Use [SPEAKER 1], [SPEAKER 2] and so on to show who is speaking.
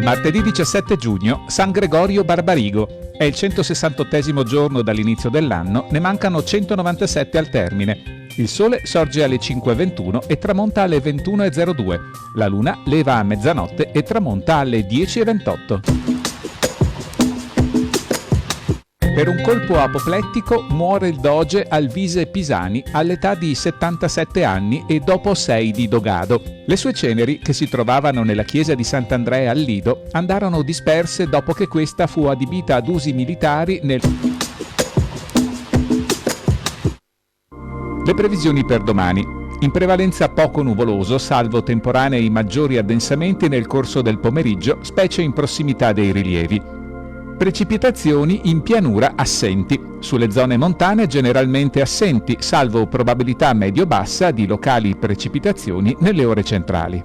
[SPEAKER 1] Martedì 17 giugno, San Gregorio Barbarigo. È il 168° giorno dall'inizio dell'anno, ne mancano 197 al termine. Il sole sorge alle 5:21 e tramonta alle 21:02. La luna leva a mezzanotte e tramonta alle 10:28. Per un colpo apoplettico muore il doge Alvise Pisani all'età di 77 anni e dopo 6 di dogado. Le sue ceneri, che si trovavano nella chiesa di Sant'Andrea al Lido, andarono disperse dopo che questa fu adibita ad usi militari nel... Le previsioni per domani. In prevalenza poco nuvoloso, salvo temporanei maggiori addensamenti nel corso del pomeriggio, specie in prossimità dei rilievi. Precipitazioni in pianura assenti. Sulle zone montane generalmente assenti, salvo probabilità medio-bassa di locali precipitazioni nelle ore centrali.